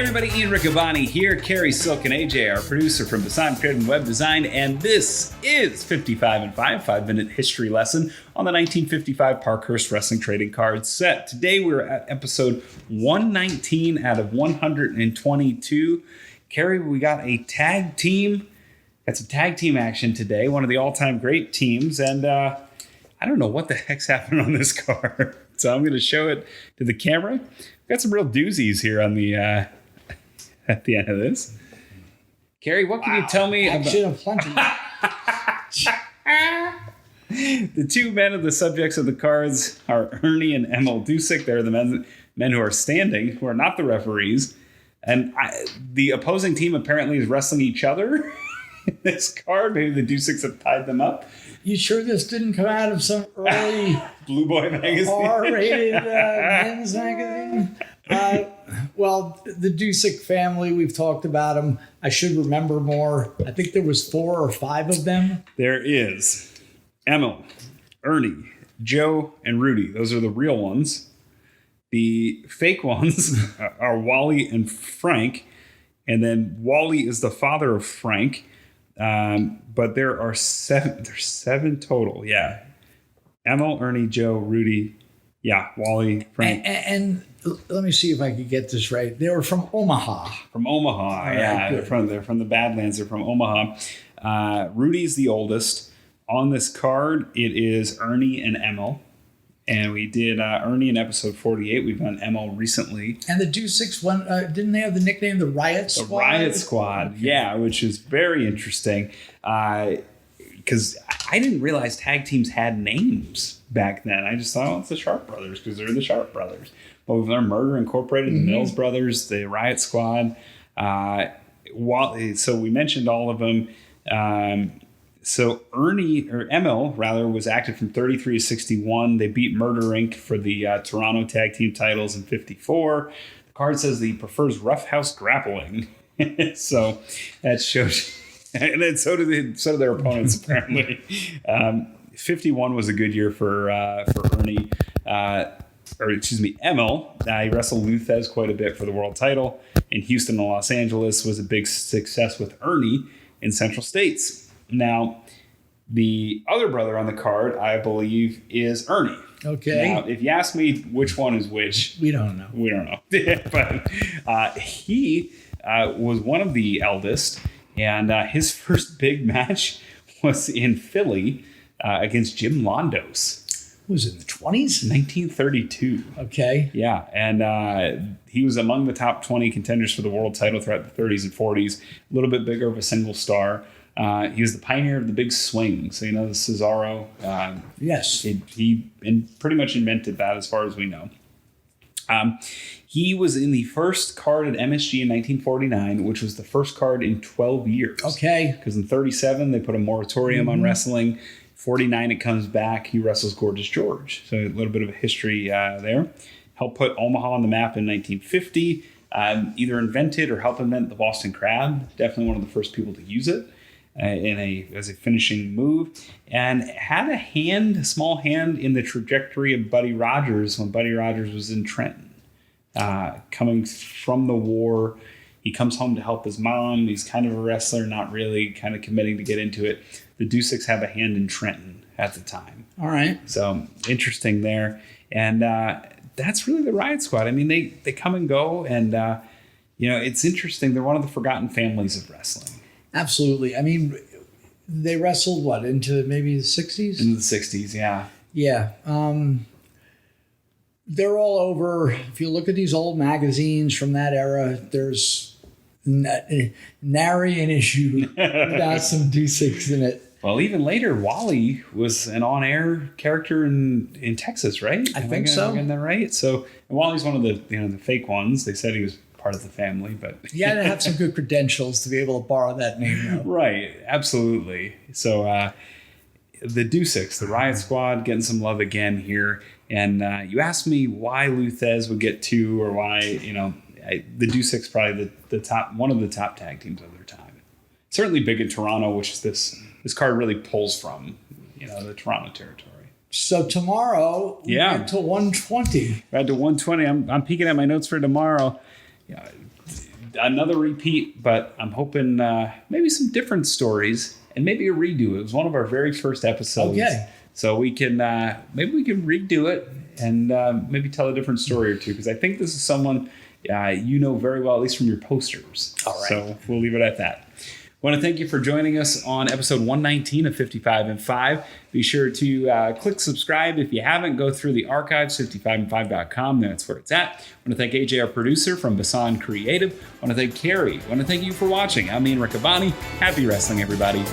everybody, Ian Riccaboni here, Cary Silkin and I, our producer from Bisson Creative and Web Design, and this is 55 and 5, 5-minute history lesson on the 1955 Parkhurst Wrestling trading card set. Today we're at episode 119 out of 122. Cary, we got a tag team. Got some tag team action today, one of the all-time great teams, and I don't know what the heck's happened on this card. So I'm going to show it to the camera. We've got some real doozies here on the at the end of this. Cary, what can you tell me about the two men of the subjects of the cards are Ernie and Emil Dusek. They're the men who are standing, who are not the referees. And the opposing team apparently is wrestling each other in this card. Maybe the Duseks have tied them up. You sure this didn't come out of some early Blue Boy magazine? R-rated men's magazine? Well, the Dusek family, we've talked about them. I should remember more. I think there was 4 or 5 of them. There is Emil, Ernie, Joe, and Rudy. Those are the real ones. The fake ones are Wally and Frank. And then Wally is the father of Frank. But there are 7. There's 7 total. Yeah. Emil, Ernie, Joe, Rudy. Yeah. Wally, Frank. And let me see if I could get this right. They were from Omaha. From Omaha. Yeah. They're from the Badlands. They're from Omaha. Rudy's the oldest. On this card, it is Ernie and Emil. And we did Ernie in episode 48. We've done Emil recently. And the Duseks, didn't they have the nickname the Riot Squad? The Riot Squad, okay. Yeah, which is very interesting. Because I didn't realize tag teams had names back then. I just thought, it's the Sharp Brothers because they're the Sharp Brothers. But we've learned Murder Incorporated, the Mills Brothers, the Riot Squad. So we mentioned all of them. So Emil was active from 33 to 61. They beat Murder Inc. for the Toronto Tag Team titles in 54. The card says that he prefers roughhouse grappling. So that shows, and then so do their opponents apparently. 51 was a good year for Ernie. Emil. He wrestled Luthez quite a bit for the world title. In Houston and Los Angeles was a big success with Ernie in Central States. Now, the other brother on the card, I believe, is Ernie. Okay. Now, if you ask me which one is which, we don't know. But he was one of the eldest, and his first big match was in Philly against Jim Londos. Was it in the 20s? 1932. Okay. Yeah, and he was among the top 20 contenders for the world title throughout the 30s and 40s. A little bit bigger of a single star. He was the pioneer of the big swing. So, the Cesaro. Yes. He pretty much invented that as far as we know. He was in the first card at MSG in 1949, which was the first card in 12 years. Okay. Because in 37, they put a moratorium on wrestling. 49, it comes back. He wrestles Gorgeous George. So a little bit of a history there. Helped put Omaha on the map in 1950. Either invented or helped invent the Boston Crab. Definitely one of the first people to use it. As a finishing move, and had a small hand in the trajectory of Buddy Rogers when Buddy Rogers was in Trenton. Coming from the war, he comes home to help his mom. He's kind of a wrestler, not really, kind of committing to get into it. The Duseks have a hand in Trenton at the time. All right. So interesting there. And that's really the Riot Squad. I mean, they come and go, and it's interesting. They're one of the forgotten families of wrestling. Absolutely. I mean, they wrestled, into maybe the 60s? Into the 60s, yeah. Yeah. They're all over. If you look at these old magazines from that era, there's nary an issue without some Duseks in it. Well, even later, Wally was an on-air character in Texas, right? I think so. Am I getting that right? So Wally's one of the fake ones. They said he was part of the family, but you had to have some good credentials to be able to borrow that name, though. Right, absolutely. So the Duseks, the Riot Squad, getting some love again here. And you asked me why Luthez would get 2, or why the Duseks probably the top, one of the top tag teams of their time. Certainly big in Toronto, which this card really pulls from, the Toronto territory. So tomorrow, we get to 120. We're at to 120. I'm peeking at my notes for tomorrow. another repeat, but I'm hoping maybe some different stories and maybe a redo. It was one of our very first episodes. Okay. So we can maybe we can redo it and maybe tell a different story or two, because I think this is someone you know very well, at least from your posters. All right. So we'll leave it at that. I want to thank you for joining us on episode 119 of 55 and 5. Be sure to click subscribe. If you haven't, go through the archives, 55and5.com. That's where it's at. I want to thank AJ, our producer from Bisson Creative. I want to thank Cary. I want to thank you for watching. I'm Ian Riccaboni. Happy wrestling, everybody.